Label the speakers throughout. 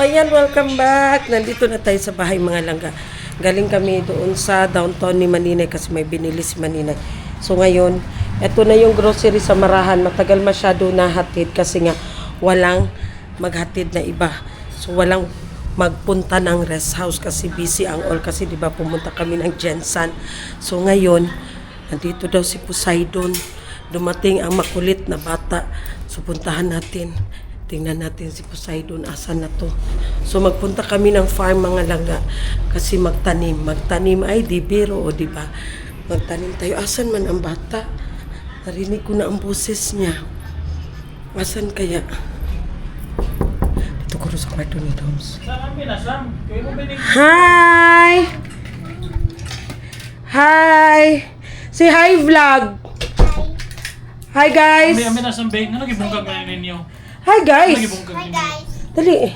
Speaker 1: ayan, welcome back. Nandito na tayo sa bahay mga langga. Galing kami doon sa downtown ni Maninay kasi may binili si Maninay. So ngayon, eto na yung grocery sa Marahan. Matagal masyado na hatid kasi nga walang maghatid na iba. So walang magpunta ng rest house kasi busy ang all kasi 'di ba pumunta kami ng Jensen. So ngayon, nandito daw si Poseidon. Dumating ang makulit na bata. So puntahan natin. Tingnan natin si Poseidon, asan na to. So magpunta kami ng farm mga langga kasi magtanim. Magtanim ay di biro o di ba? Magtanim tayo. Asan man ang bata? Narinig ko na ang boses niya. Asan kaya? Dito ko rin sa kwarto ni Doms. Hi! Hi! Say hi vlog! Hi guys!
Speaker 2: Kami nasambing. Ano gibungkag na ninyo?
Speaker 1: Hi guys!
Speaker 3: Hi guys.
Speaker 1: Dali.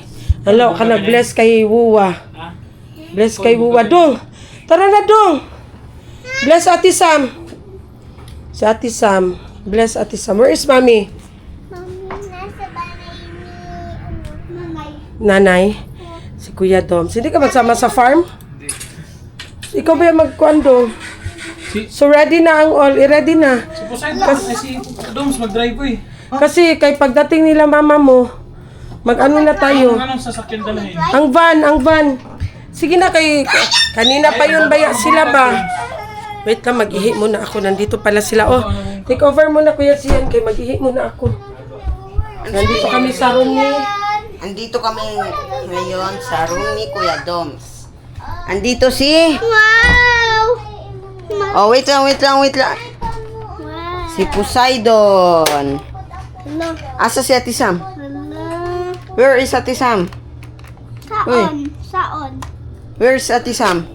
Speaker 1: Hello, ka na bless kay Wuwa.
Speaker 2: Ha?
Speaker 1: Bless kay Wuwa. Dong! Tara na, Dong! Bless Ate Sam. Si Ate Sam. Bless Ate Sam. Where is Mommy?
Speaker 3: Mami, nasa bahay ni Nanay.
Speaker 1: Nanay. Si Kuya Doms. Hindi ka magsama sa farm? Ikaw ba yung magkwando? So ready na ang all. I-ready na.
Speaker 2: Si Poseidon. Si Doms mag-drive eh.
Speaker 1: Kasi kay pagdating nila mama mo, mag-ano na tayo.
Speaker 2: Anong sasakyan dalhin?
Speaker 1: Ang van. Sige na kay kanina pa yun baya sila ba? Wait lang, mag-ihi muna ako. Nandito pala sila. Oh, take over muna Kuya Sian kay mag-ihi muna ako. Nandito kami sa room ni.
Speaker 4: Andito kami ngayon sa room ni Kuya Doms. Andito si...
Speaker 3: Wow!
Speaker 4: Oh, wait lang.
Speaker 3: Wow.
Speaker 4: Si Poseidon.
Speaker 3: Hello.
Speaker 4: Asa si Ate Sam?
Speaker 3: Hello.
Speaker 4: Where is Ate Sam?
Speaker 3: Saon? Saon?
Speaker 4: Where's Ate Sam?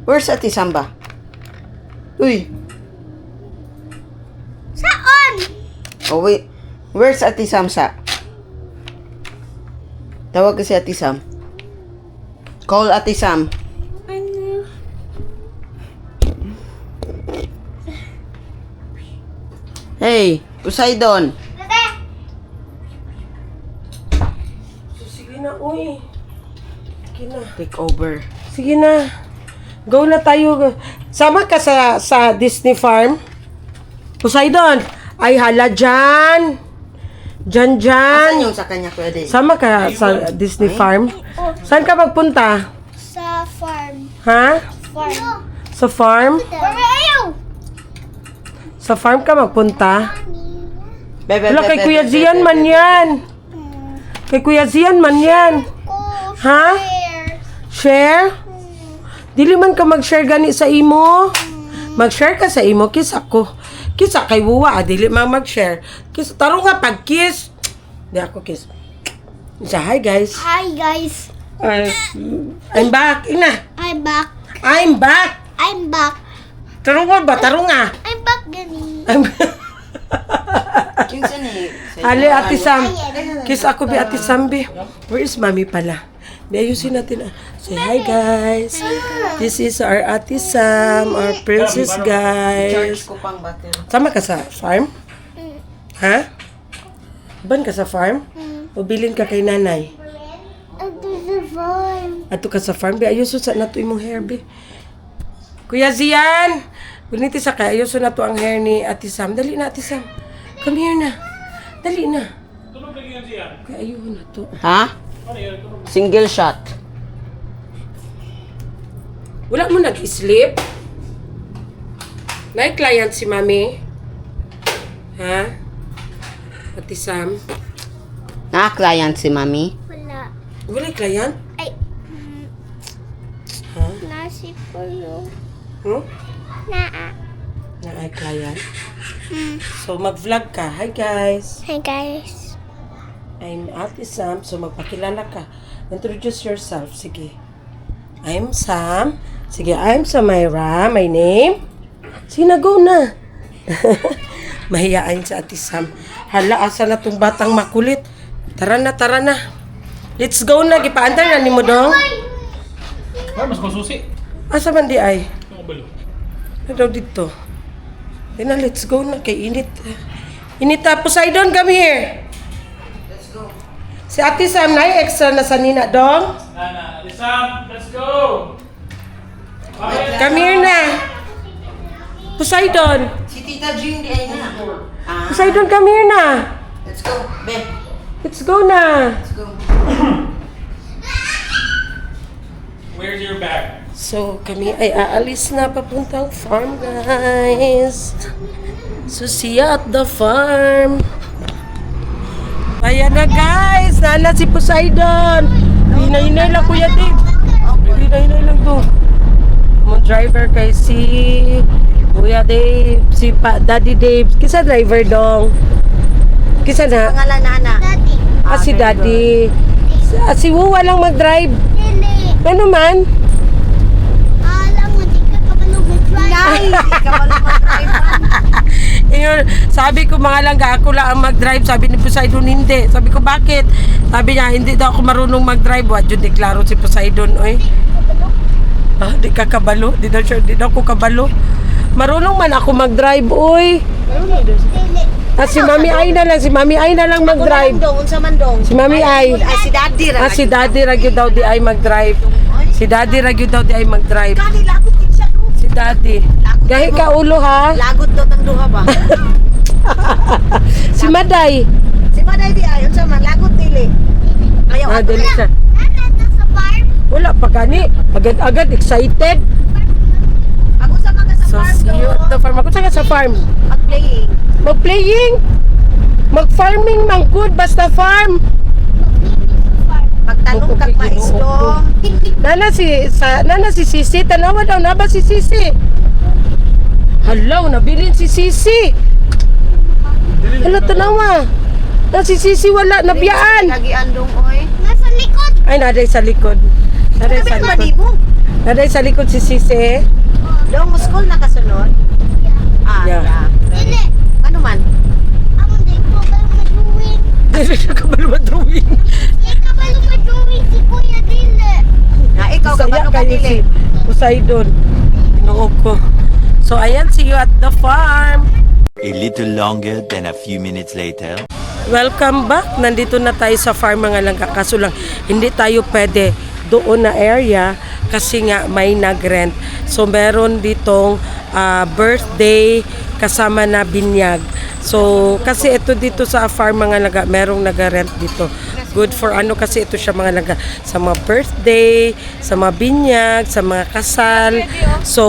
Speaker 4: Where's Ate Sam ba? Uy.
Speaker 3: Saon?
Speaker 4: Oh, wait. Where's Ate Sam sa? Tawag ka si Ate Sam. Call Ate Sam.
Speaker 3: Ano?
Speaker 4: Hey, Poseidon.
Speaker 1: Sige na, uy. Sige na.
Speaker 4: Take over.
Speaker 1: Sige na. Go na tayo. Sama ka sa Disney Farm. Poseidon. Ay hala dyan.
Speaker 4: Asan
Speaker 1: Dyan.
Speaker 4: yung sa kanya, Kuya Day?
Speaker 1: Sama ka sa Disney Farm. Saan ka magpunta?
Speaker 3: Sa farm.
Speaker 1: Ha?
Speaker 3: Farm.
Speaker 1: Sa farm?
Speaker 3: Where are you?
Speaker 1: Sa farm ka magpunta?
Speaker 4: Bebe,
Speaker 1: Wala, kay Kuya Zian man yan. Kay Kuya Zian man yan. Ha? Share? Dili man ka mag-share gani sa imo. Mag-share ka sa imo, kiss ako. Kiss kay Wuwa, dili man mag-share. Kiss, taro nga pag-kiss. Di ako kiss. Sa hi guys.
Speaker 3: Hi guys.
Speaker 1: I'm back. Ina.
Speaker 3: I'm back.
Speaker 1: I'm back.
Speaker 3: I'm back.
Speaker 1: Taro nga ba? Taro nga.
Speaker 3: I'm back gani.
Speaker 4: Kinsa ni?
Speaker 1: Ali, Ate Sam. Kiss ako bi Ate Sambi. Where is Mami pala? Di ayusin natin. Say hi guys. This is our Ate Sam, our princess
Speaker 4: Charge
Speaker 1: guys.
Speaker 4: ko pang battery.
Speaker 1: Sama ka sa farm? Ha? Ban ka sa farm? O bilin ka kay nanay?
Speaker 3: Ito sa farm.
Speaker 1: Ato ka sa farm? Bi, ayuso sa nato imong hair, bi. Kuya Zian! Buniti sa kay, ayuso na to ang hair ni Ate Sam. Dali na, Ate Sam. Come here na. Dali na.
Speaker 2: Tunog lagi yan siya.
Speaker 1: Kaya ayuho na to.
Speaker 4: Ha?
Speaker 2: Ano yun? Tunog.
Speaker 4: Single shot.
Speaker 1: Wala mo nag-sleep? May client si Mami? Ha? Ate Sam?
Speaker 4: Na-client si Mami.
Speaker 3: Wala.
Speaker 1: Wala client?
Speaker 3: Ay.
Speaker 1: Ha?
Speaker 3: Nasi pulo.
Speaker 1: Hmm?
Speaker 3: Naa.
Speaker 1: Na ay client? So, mag-vlog ka. Hi guys!
Speaker 3: Hi guys.
Speaker 1: I'm Ate Sam. So, magpakilala ka. Introduce yourself. Sige. I'm Sam. Sige, I'm Samira. My name? Sige na, go na. Mahiyaan sa Ate Sam. Hala, asa na tong batang makulit. Tara na, tara na. Let's go na. Gipaandar na ni mo dong.
Speaker 2: Ay, mas masusi.
Speaker 1: Asa man di ay?
Speaker 2: Ang balo.
Speaker 1: Ano daw dito? Ay na, let's go na. Kay init. Init. Poseidon, come here. Si Ate Sam na extra na sa Nina Dong.
Speaker 2: Nana, Lisam, let's go! Bakit?
Speaker 1: Come here na. Poseidon.
Speaker 4: Si Tita Jean di ay na. Ah,
Speaker 1: Poseidon, come here na.
Speaker 4: let's go. Be,
Speaker 1: Let's go na.
Speaker 4: let's go.
Speaker 2: Where's your bag?
Speaker 1: So, kami ay aalis na papuntang farm, guys. So, see ya at the farm. Ayan na, guys. Nala si Poseidon. Hinay-hinay lang, Kuya Dave. Hinay-hinay lang to. Mo driver kay si Kuya Dave, si Daddy Dave. Kisa driver dong. Kisa na?
Speaker 4: Pangalan Nana.
Speaker 3: Daddy.
Speaker 1: Si Daddy. Si Wuwa lang mag-drive.
Speaker 3: Dili.
Speaker 1: Ano man?
Speaker 3: Alam mo, di ka kabalog mag-drive.
Speaker 4: Ay, di ka ba mag-drive?
Speaker 1: Yun, sabi ko mga langga, ako lang ang mag-drive. Sabi ni Poseidon, hindi. Sabi ko, bakit? Sabi niya, hindi daw ako marunong mag-drive. What yun, deklaro si Poseidon, oy. Ah, di ka kabalo? Di daw ako kabalo. Marunong man ako mag-drive, oy.
Speaker 3: Dili.
Speaker 1: Ah, si Mami Ay na lang. Si Mami Ay na lang mag-drive.
Speaker 4: Unsa man dong?
Speaker 1: Si Mami Ay.
Speaker 4: Ay, si Daddy ra.
Speaker 1: Ah, si Daddy Ragyo daw di ay mag-drive. Si Daddy Ragyo daw di ay mag-drive.
Speaker 4: Kani lagot din siya.
Speaker 1: Si Daddy. Gahi ka ulo, ha?
Speaker 4: Lagot daw tang duha ba?
Speaker 1: Si Maday.
Speaker 4: Si Maday di ay unsa man lagot dili. Ayaw
Speaker 1: Ah, dali siya.
Speaker 3: Nana, sa farm.
Speaker 1: Wala pa gani. Agad-agad excited.
Speaker 4: Ako sa mga sa
Speaker 1: So,
Speaker 4: farm
Speaker 1: see you at the farm. Ako saan ka sa farm?
Speaker 4: playing.
Speaker 1: Mag-playing. Mag-farming man good. Basta farm.
Speaker 4: Pagtanong kag maisdo.
Speaker 1: Nana si Sisi. Tanawa daw na ba si Sisi? Halaw, nabilin si Sisi. Hala, tanawa. Na si Sisi wala, nabiyaan.
Speaker 4: Lagi andong oy.
Speaker 3: Nasa likod.
Speaker 1: Ay, naday sa likod. Naday sa
Speaker 4: Sabi
Speaker 1: likod.
Speaker 4: mo.
Speaker 1: Naday sa likod si Sisi.
Speaker 4: Dong mo school na kasunod. Ah,
Speaker 1: Yeah.
Speaker 4: yeah.
Speaker 3: Dili.
Speaker 4: Ano man?
Speaker 3: Ako di ko kabalog mag-drawing.
Speaker 1: Dili siya kabalo madrawing.
Speaker 3: Di kabalog mag-drawing si Kuya Dili.
Speaker 4: Na ikaw ka
Speaker 1: Saya
Speaker 4: ba
Speaker 1: kayo si
Speaker 4: dili?
Speaker 1: Poseidon. Inuog ko. So, ayan, see you at the farm.
Speaker 5: A little longer than a few minutes later.
Speaker 1: Welcome back. Nandito na tayo sa farm mga langga. Kaso lang, hindi tayo pwede doon na area kasi nga may nag-rent. So, meron ditong birthday kasama na binyag. So, kasi ito dito sa farm mga langga, merong nag-rent dito. Good for ano kasi ito siya mga langga. Sa mga birthday, sa mga binyag, sa mga kasal. So,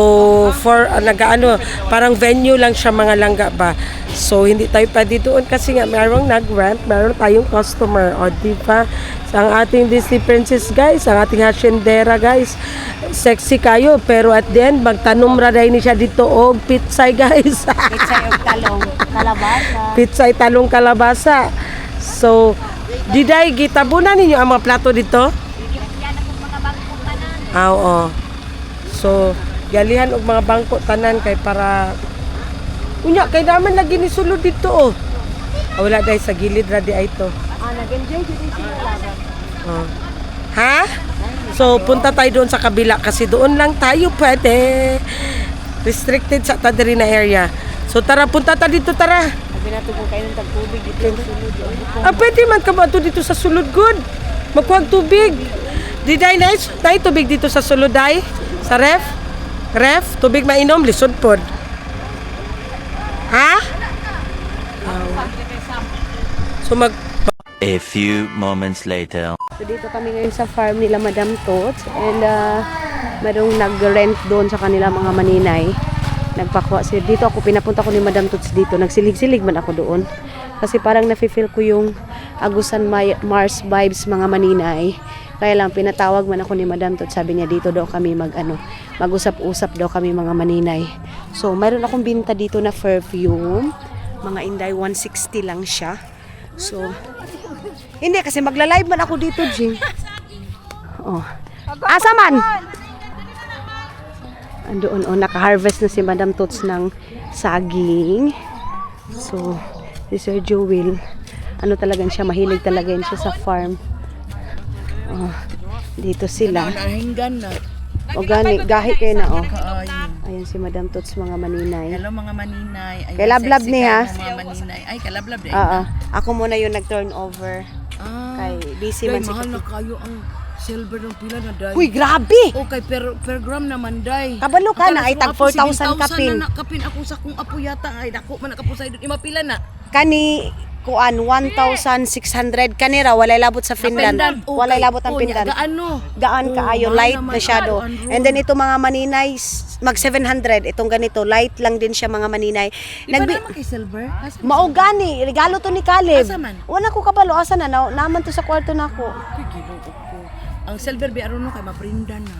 Speaker 1: for nag-ano, parang venue lang siya mga langga ba. So, hindi tayo pwede doon kasi nga merong nag-rent, meron tayong customer. O, diba? So, ang ating Disney Princess, guys, ang ating haciendera, guys, sexy kayo. Pero at the end, magtanom raday ni siya dito og pitsay, guys.
Speaker 4: Pitsay og talong, kalabasa.
Speaker 1: Pitsay talong kalabasa. So, diday, gitabunan ninyo ang mga plato dito? Ah, oo. So, galihan og mga bangko tanan kay para unya kay naman lagi ni sulod dito oh. Ah, wala dai sa gilid ra di ay to.
Speaker 4: Ah, nag-enjoy dito sila.
Speaker 1: Oh. Ha? So, punta tayo doon sa kabila kasi doon lang tayo pwede. Restricted sa tadiri na area. So, tara, punta ta dito, tara.
Speaker 4: Sabi nato kung kayo ng tagtubig dito yung sulod.
Speaker 1: Ah, pwede man ka ba ito dito sa sulod, good? Magkuhag tubig. Di day, nice. Day, tubig dito sa sulod, day. Sa ref. Ref, tubig mainom, lisod pod. Ha? So,
Speaker 5: A few moments later.
Speaker 6: So dito kami ngayon sa farm nila Madam Tots and merong nag-rent doon sa kanila mga maninay. Nagpakuha sila dito. Ako pinapunta ko ni Madam Tots dito. Nagsilig-silig man ako doon. Kasi parang nafe-feel ko yung Agusan Mars vibes mga maninay. Kaya lang pinatawag man ako ni Madam Tots. Sabi niya dito daw kami mag-usap-usap daw kami mga maninay. So mayroon akong binta dito na perfume. Mga Inday 160 lang siya. So hindi kasi magla-live man ako dito, Jing. Oh. Asa man? Andoon, oh, naka-harvest na si Madam Tots ng saging. So, si Sir Joel, ano talagang siya, mahilig talaga yun siya sa farm. Oh, dito sila. O gani, gahi kayo na, oh. Ayan si Madam Tots, mga maninay.
Speaker 7: Hello mga maninay. Ay,
Speaker 6: Kay Lablab
Speaker 7: sexy
Speaker 6: niya.
Speaker 7: ka, mga maninay. Ay, kalablab din.
Speaker 6: Oo. Ako muna yung nag-turn over
Speaker 7: Ah,
Speaker 6: kay busy
Speaker 7: Day,
Speaker 6: man si
Speaker 7: mahal na
Speaker 6: Kakita.
Speaker 7: kayo ang silver ng pila na day.
Speaker 6: Uy, grabe!
Speaker 7: Okay, per gram naman day.
Speaker 6: Kabalo ka na, ay tag 4,000
Speaker 7: 4,000
Speaker 6: kapin.
Speaker 7: na kapin ako sa kung apo yata. Ay, dako man nakapusay doon. Imapila na.
Speaker 6: Kani, kuan, 1,600 kanira, walay labot sa Finland. Walay labot ang Finland.
Speaker 7: Gaano?
Speaker 6: Gaan kaayo, light masyado. And then ito mga maninay, mag 700. Itong ganito, light lang din siya mga maninay.
Speaker 7: Di ba naman kay silver? Asa
Speaker 6: Mao gani, regalo to ni Caleb.
Speaker 7: Asa man?
Speaker 6: Wala ko kabalo, asa na, naman to sa kwarto nako.
Speaker 7: Uy, ginoo ko. Ang silver bi aron no kay maprinda na.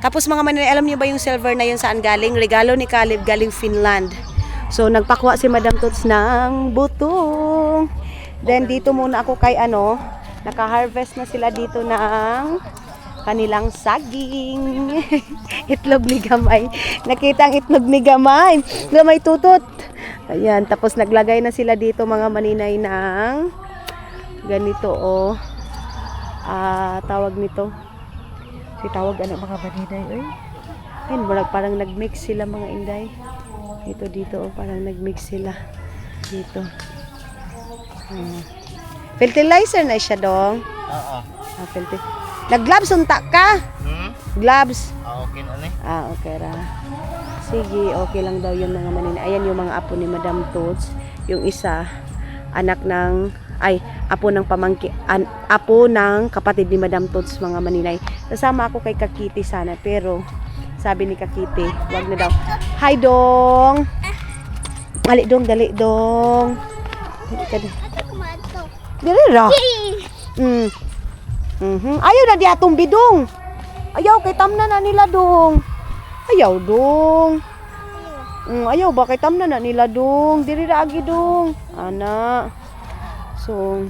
Speaker 6: Tapos mga maninay, alam niyo ba yung silver na yun saan galing? Regalo ni Caleb, galing Finland. So nagpakuha si Madam Tots ng butong. Then dito muna ako kay naka-harvest na sila dito ng kanilang saging. Itlog ni Gamay. Nakita ang itlog ni Gamay. Gamay tutot. Ayan, tapos naglagay na sila dito mga maninay ng ganito tawag nito. Si tawag mga maninay oy. Ayun, parang nag-mix sila mga inday. Dito parang nag-mix sila dito. Fertilizer na siya dong.
Speaker 8: Oo.
Speaker 6: Nag-gloves unta ka? Gloves.
Speaker 8: Okay na ni.
Speaker 6: Okay ra. Sige, okay lang daw yun mga maninay. Ayan yung mga apo ni Madam Tots. Yung isa, apo ng apo ng kapatid ni Madam Tots mga maninay. Kasama ako kay Kakiti sana, pero sabi ni Kakiti, wag na daw. Hi dong. Dali dong.
Speaker 3: Ako mato.
Speaker 6: Dili ra. Ayaw na di atong bidong. Ayaw kay tamna na nila dong. Ayaw dong. Ayaw ba kay tamna na nila dong. Dili ra agi dong. Ana. So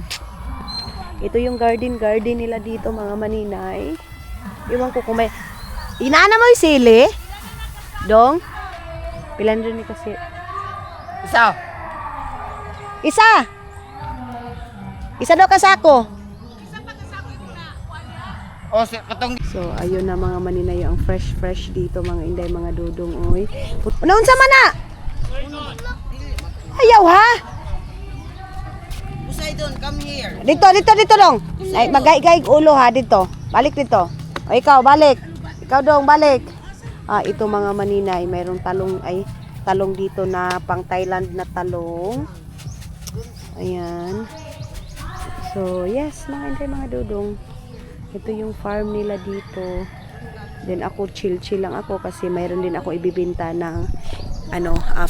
Speaker 6: ito yung garden nila dito mga maninay. Iwan ko kung may inana mo yung sili. Dong. Pilan rin ni kasi. Isa daw kasako.
Speaker 8: O katong
Speaker 6: So, ayun na mga maninay ang fresh dito mga inday, mga dudong oy. Naunsa man na? Ayaw ha?
Speaker 4: Poseidon, come here.
Speaker 6: Dito dong. Ay, magay-gay ulo ha dito. Balik dito. O ikaw, balik. Ikaw dong, balik. Ito mga maninay, mayroong talong dito na pang Thailand na talong. Ayan. So, yes, mga inday, mga dudong. Ito yung farm nila dito. Then ako chill lang ako kasi mayroon din ako ibibenta ng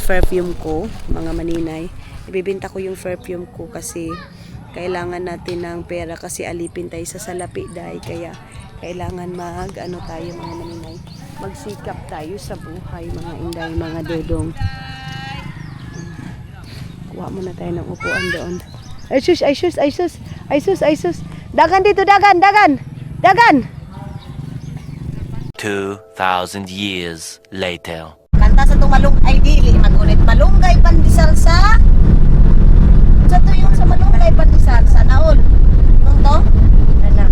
Speaker 6: perfume ko, mga maninay. Ibibenta ko yung perfume ko kasi kailangan natin ng pera kasi alipin tayo sa salapi dahil kaya kailangan tayo mga maninay. Magsikap tayo sa buhay mga inday, mga dodong. Kuha muna tayo ng upuan doon. Ay sus. Dagan dito, dagan.
Speaker 5: 2,000 years later.
Speaker 6: Kanta sa tumalong ay dili magunit malunggay pandisal sa tuyong sa malunggay pandisal sa naol. Nung to? Ana.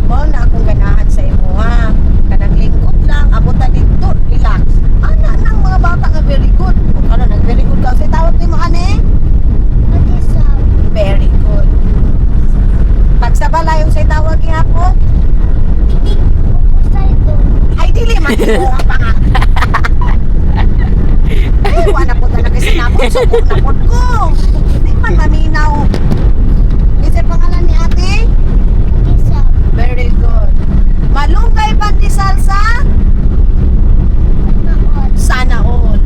Speaker 6: Mo na akong ganahan sa imo ha. Kanang lingkod lang abutan dito, relax. Ana nang mga bata nga very good. Kung ano nang very good ka sa tawag nimo ani? Very good. Pagsabala yung sa tawag gihapon. Ay dili man ko pa nga. Ay wala po talaga sinabot. Subok na po ko. Hindi man maminaw. Isa pangalan ni ate? Very good. Malunggay pandisal sa? Sana all.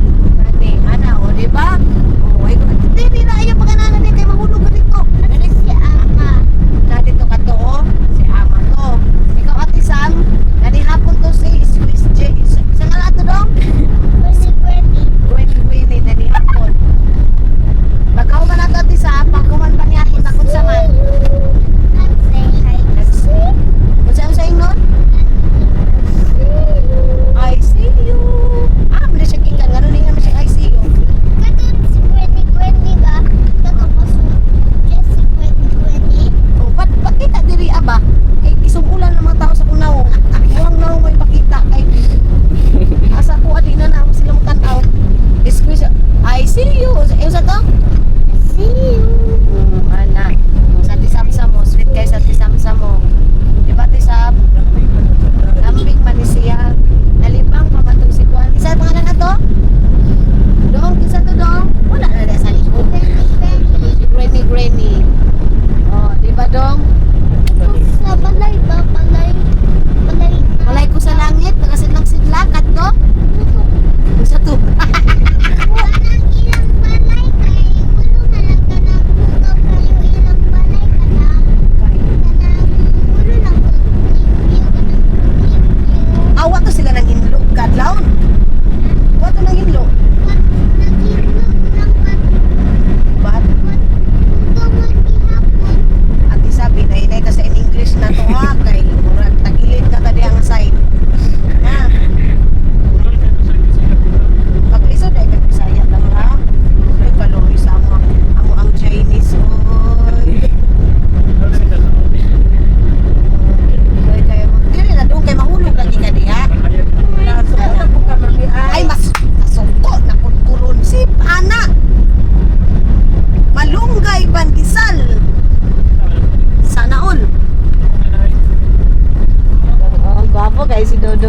Speaker 6: Ana o, diba? Oh, ay hindi na ayaw pagkananan din kayo mahulog ka dito.
Speaker 3: Si Ama.
Speaker 6: Na dito ka to, si Ama to. Ikaw ate Sam, nanihapon to si Swiss J. Isa nga lahat to dong? Gwenny, nanihapon. Pagkaw man nato ate Sam, pagkuman pa niya kung takot sa man. Kung sa'yo sa ingon?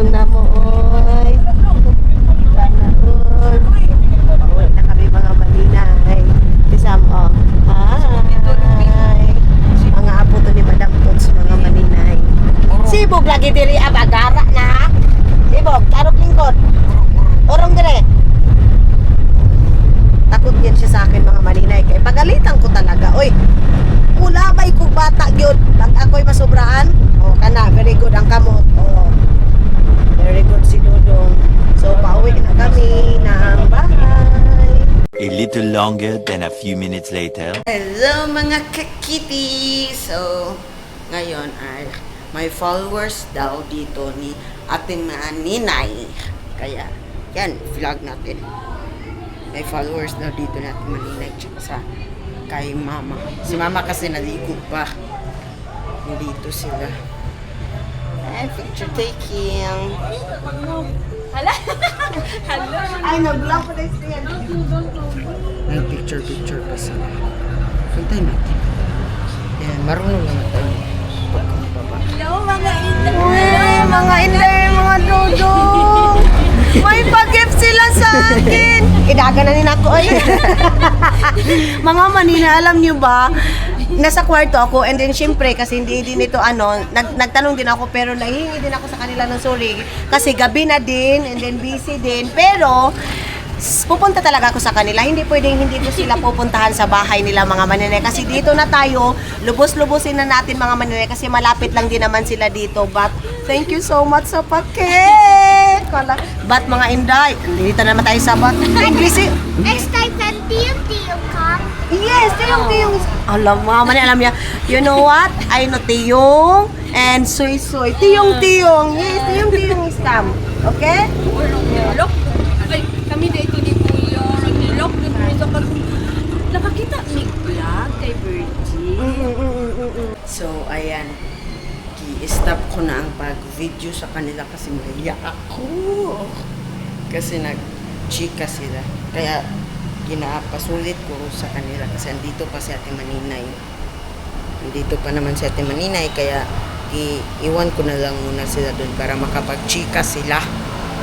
Speaker 6: Sana mo, oy. Sana all. Pauwi na kami mga maninay. Isama, hi. Mga apo to ni Madam Tots, mga maninay. Sibog lagi diri abagara na. Sibog, tarok lingkod. Orong dire. Takot yan siya sa akin mga maninay. Kaya pagalitan ko talaga. Oy, ulabay ko bata yun. Pag ako'y masobraan, kana, very good ang kamot. Very good si Dodong. So, pauwi na kami ng bahay.
Speaker 5: A little longer than a few minutes later.
Speaker 4: Hello mga kakiti! So, ngayon ay may followers daw dito ni Ate Maninay. Kaya, yan, vlog natin. May followers daw dito ni Ate Maninay tsaka sa kay Mama. Si Mama kasi naligo pa. Dito sila. And picture taking. Ay, nag-vlog pa rin siya. Ay, picture pa sila. Suntayin natin. Yan, marunong naman tayo. Hello, mga inday! Uy, mga inday, mga dodo! May pag-gift sila sa akin! Idaga na rin ako, ay. Mga manina, alam nyo ba, nasa kwarto ako and then syempre kasi hindi din ito nagtanong din ako pero nahihingi din ako sa kanila ng sorry kasi gabi na din and then busy din pero pupunta talaga ako sa kanila. Hindi pwedeng hindi ko sila pupuntahan sa bahay nila mga maninay kasi dito na tayo, lubos-lubosin na natin mga maninay kasi malapit lang din naman sila dito. But thank you so much sa paket. But mga inday, dito naman tayo sa English.
Speaker 3: Next time, can Tiyong come?
Speaker 4: Yes, Tiyong. Alam mga maninay, alam niya. You know what? I know Tiyong and Soy. Tiyong. Yes, Tiyong is come. Okay?
Speaker 7: Ay, kami dito ni Kuya. Nilok din kami sa nakakita ni vlog kay Virgie.
Speaker 4: So, ayan. I-stop ko na ang pag-video sa kanila kasi maya ako. Kasi nag-chika sila. Kaya, ginapasulit ko sa kanila kasi andito pa si Ate Maninay. Andito pa naman si Ate Maninay. Kaya, iwan ko na lang muna sila doon para makapag-chika sila.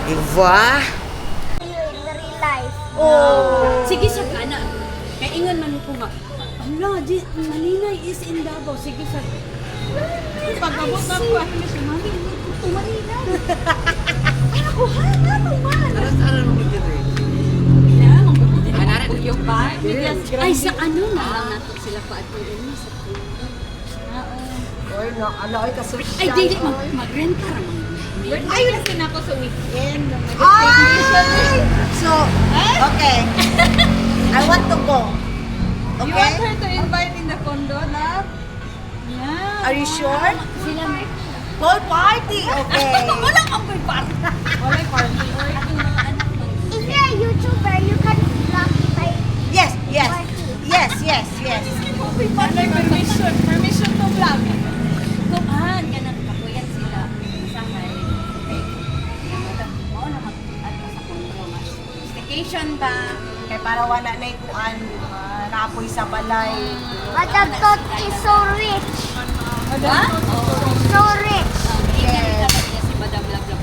Speaker 4: Diba?
Speaker 3: Life.
Speaker 7: Sige sa kana. Kaya ingon man ko nga. Ala, Maninay is in Davao. Sige sa. Pag-abot na ko. Si Mami, ito Manila. Ako, ano man? Aras-aras mo dito eh. Yung bar? Ay, sa ano na lang nato sila paaturin mo sa
Speaker 4: Ay, kasi
Speaker 7: ay, dili mag-rent ka naman. Ayun na sinako sa weekend.
Speaker 4: So, okay. I want to go.
Speaker 7: You
Speaker 4: Okay?
Speaker 7: want her to invite in the condo, love? Yeah.
Speaker 4: Are you sure?
Speaker 7: Sila
Speaker 4: Whole party. Okay.
Speaker 7: wala kang may party. Wala party. Or yung mga anak mo.
Speaker 3: If you're a YouTuber, you can vlog by
Speaker 4: Yes.
Speaker 7: Permission to vlog. Kumaan ka na kapuyan sila sa kay. Mao na mag-adto sa condo mas. Staycation ba?
Speaker 4: Kaya para wala na ikuan, naapoy sa balay.
Speaker 3: Madam Tot is so rich.
Speaker 7: Ba?
Speaker 3: So rich.
Speaker 7: Yes. Si Madam Lablab.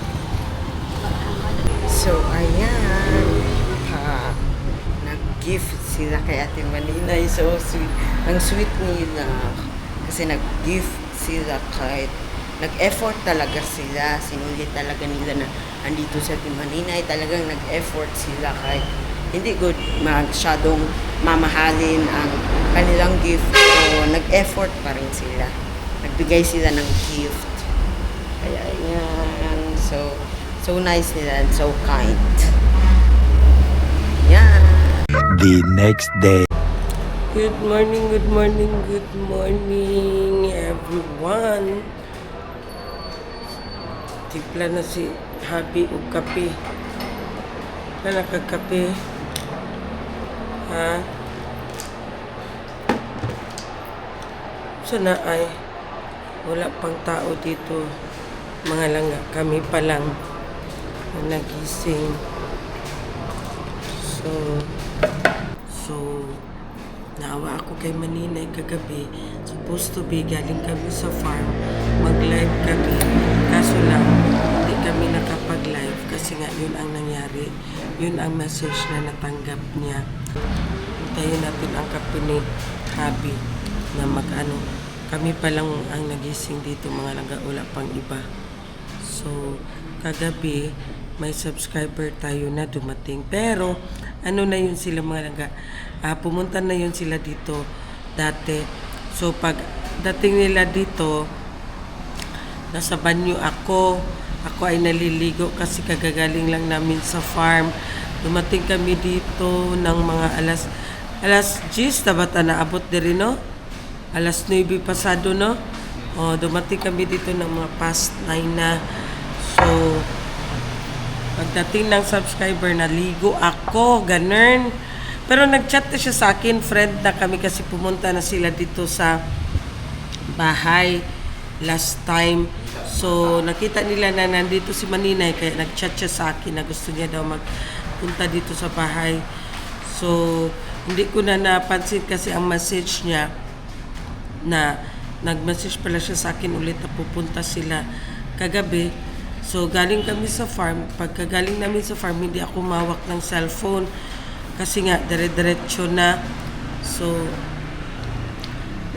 Speaker 4: So, ayan. Nag-gift sila kay Ate Maninay. So, sweet. Ang sweet nila. Kasi nag-gift sila kahit nag-effort talaga sila. Sinulit talaga nila na andito sa Ate Maninay. Talagang nag-effort sila kahit hindi good masyadong mamahalin ang kanilang gift. So, nag-effort pa rin sila. Nagbigay sila ng gift. Kaya yan. So nice nila and so kind. Yan.
Speaker 5: The next day.
Speaker 1: Good morning, everyone. Tipla na si Habi og kape. Na nakagkape. Ha? Sana ay wala pang tao dito. Mga langga, kami pa lang na nagising. So, naawa ako kay Maninay kagabi. Supposed to be, galing kami sa farm. Mag-live kami. Kaso lang, hindi kami nakapag-live kasi nga yun ang nangyari. Yun ang message na natanggap niya. Hintayin natin ang kape ni Habi na mag-ano. Kami pa lang ang nagising dito mga langga, wala pang iba. So, kagabi, may subscriber tayo na dumating. Pero, ano na yun sila mga langga? Pumunta na yun sila dito dati. So, pag dating nila dito, nasa banyo ako. Ako ay naliligo kasi kagagaling lang namin sa farm. Dumating kami dito ng mga alas 10, tabata na abot din no? Alas 9 pasado, no? O, dumating kami dito ng mga past 9 na. So, pagdating ng subscriber, naligo ako, ganun. Pero nag-chat na siya sa akin, friend na kami kasi pumunta na sila dito sa bahay last time. So, nakita nila na nandito si Maninay, kaya nag-chat siya sa akin na gusto niya daw magpunta dito sa bahay. So, hindi ko na napansin kasi ang message niya na nag-message pala siya sa akin ulit na pupunta sila kagabi. So, galing kami sa farm. Pagkagaling namin sa farm, hindi ako mawak ng cellphone kasi nga, dire-diretso na. So,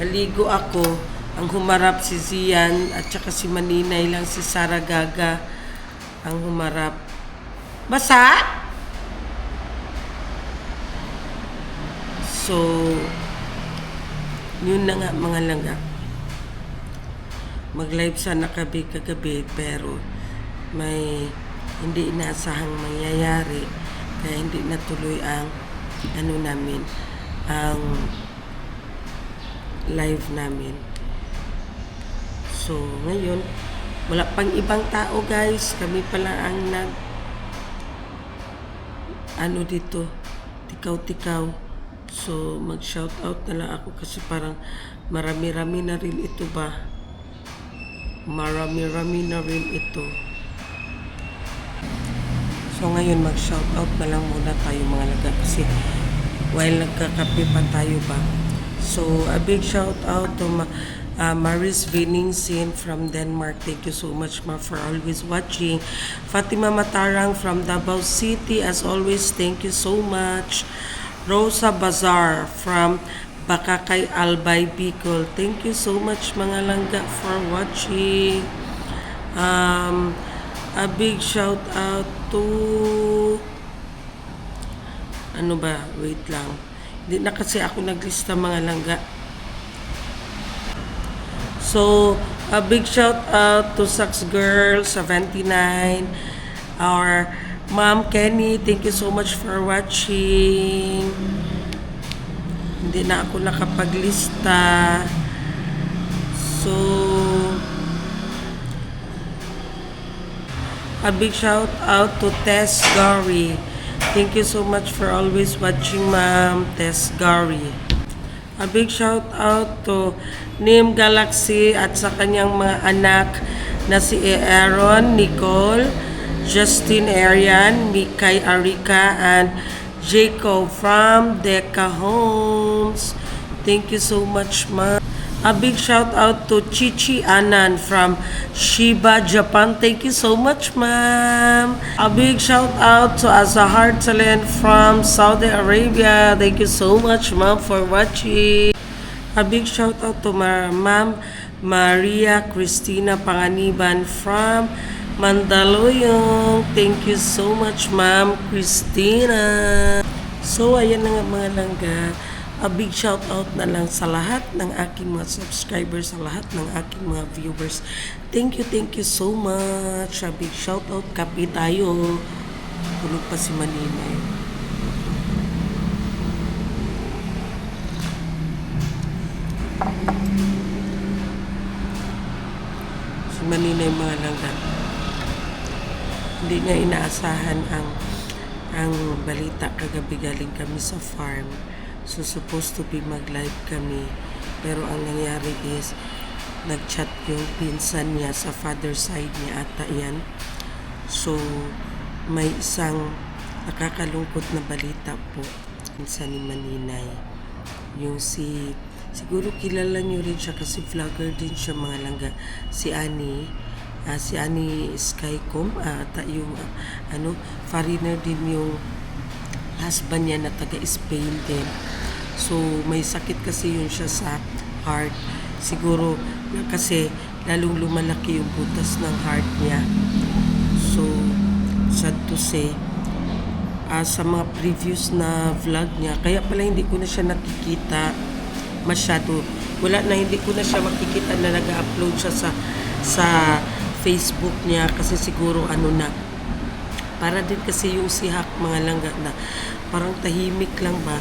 Speaker 1: naligo ako. Ang humarap si Zian at saka si Maninay lang, si Sara Gaga ang humarap. Basa? So, yun na nga mga langga. Mag-live sana kagabi pero may hindi inaasahang mangyayari kaya hindi natuloy ang namin, ang live namin. So, ngayon, wala pang ibang tao guys. Kami pala ang dito, tikaw-tikaw. So, mag-shoutout na lang ako kasi parang marami-rami na rin ito ba? Marami-rami na rin ito. So, ngayon mag-shoutout na lang muna tayo mga laga kasi while nagkakape pa tayo ba. So, a big shoutout to Maris Veningsin from Denmark. Thank you so much, Ma, for always watching. Fatima Matarang from Davao City. As always, thank you so much. Rosa Bazar from Bakakay Albay, Bicol. Thank you so much, mga langga, for watching. A big shout out to wait lang. Hindi na kasi ako naglista mga langga. So, a big shout out to Sax Girl 79, our Ma'am Kenny, thank you so much for watching. Hindi na ako nakapaglista. So, a big shout out to Tess Gary. Thank you so much for always watching, Ma'am Tess Gary. A big shout out to Nim Galaxy at sa kanyang mga anak na si Aaron, Nicole, Justin Arian, Mikay Arika, and Jacob from Deca Homes. Thank you so much, ma'am. A big shout out to Chichi Anan from Shiba, Japan. Thank you so much, ma'am. A big shout out to Azahar Talent from Saudi Arabia. Thank you so much, ma'am, for watching. A big shout out to Ma'am Maria Cristina Panganiban from Mandaluyong. Thank you so much, Ma'am Cristina. So, ayan na nga mga langga. A big shout out na lang sa lahat ng aking mga subscribers, sa lahat ng aking mga viewers. Thank you so much. A big shout out. Kape tayo. Tulog pa si Maninay. Si Maninay mga langga. Hindi niya inaasahan ang balita kagabi, galing kami sa farm. So, supposed to be mag-live kami. Pero ang nangyari is, nag-chat yung pinsan niya sa father side niya ata yan. So, may isang nakakalungkot na balita po. Pinsan ni Maninay. Yung siguro kilala niyo rin siya kasi vlogger din siya mga langga. Si Annie. si Annie Skycom, yung foreigner din yung husband niya na taga Spain din. So may sakit kasi yun siya sa heart. Siguro kasi lalong lumalaki yung butas ng heart niya. So sad to say, sa mga previous na vlog niya, kaya pala hindi ko na siya nakikita masyado. Wala na, hindi ko na siya makikita na nag-upload siya sa Facebook niya kasi siguro na, para din kasi yung sihak mga langga na parang tahimik lang ba,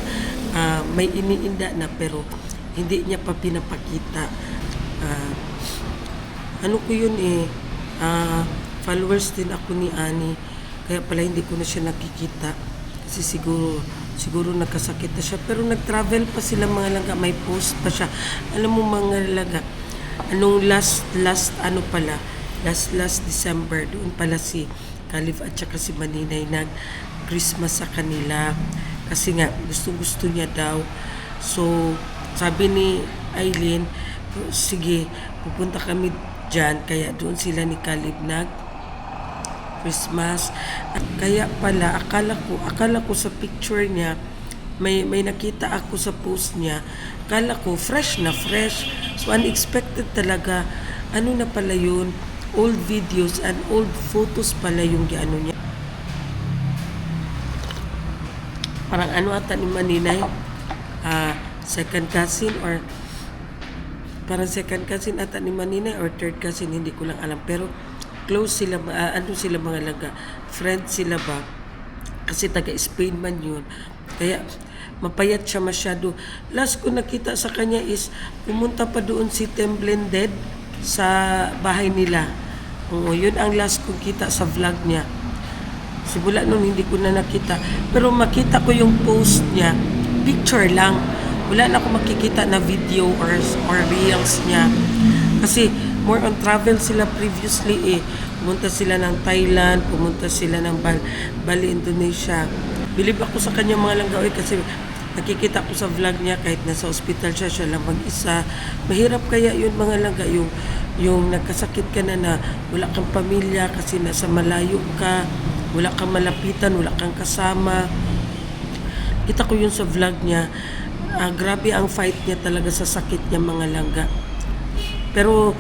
Speaker 1: may iniinda na pero hindi niya pa pinapakita. Ano ko yun followers din ako ni Annie, kaya pala hindi ko na siya nakikita kasi siguro nagkasakit na siya, pero nag-travel pa sila mga langga, may post pa siya. Alam mo mga langga, anong last December, doon pala si Caleb at saka si Maninay nag-Christmas sa kanila kasi nga gusto niya daw. So sabi ni Aileen, sige pupunta kami dyan, kaya doon sila ni Caleb Christmas. At kaya pala akala ko sa picture niya, may nakita ako sa post niya, akala ko fresh. So unexpected talaga, na pala yun, old videos and old photos pala yung niya. Parang ata ni Maninay, second cousin or parang second cousin ata ni Maninay or third cousin, hindi ko lang alam, pero close sila, sila mga langga, friends sila ba, kasi taga Spain man yun, kaya mapayat siya masyado. Last ko nakita sa kanya is pumunta pa doon si Temblended sa bahay nila. Yun ang last kong kita sa vlog niya. Simula nun hindi ko na nakita, pero makita ko yung post niya, picture lang, wala na ako makikita na video or reels niya kasi more on travel sila previously pumunta sila ng Thailand, pumunta sila ng Bali, Indonesia. Bilib ako sa kanya mga langga kasi nakikita ko sa vlog niya kahit nasa hospital siya lang mag-isa. Mahirap kaya yun mga langga, yung nagkasakit ka na wala kang pamilya kasi nasa malayo ka, wala kang malapitan, wala kang kasama. Kita ko yun sa vlog niya. Grabe ang fight niya talaga sa sakit niya mga langga. Pero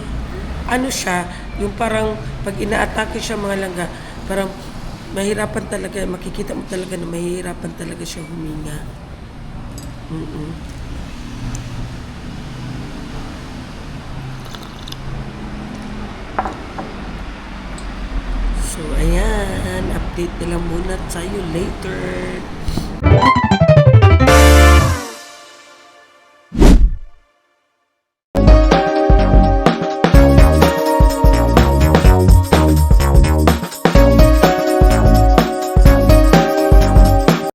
Speaker 1: siya, yung parang pag inaatake siya mga langga, parang mahirapan talaga, makikita mo talaga na mahirapan talaga siya huminga. So ayan, update nila muna tayo later.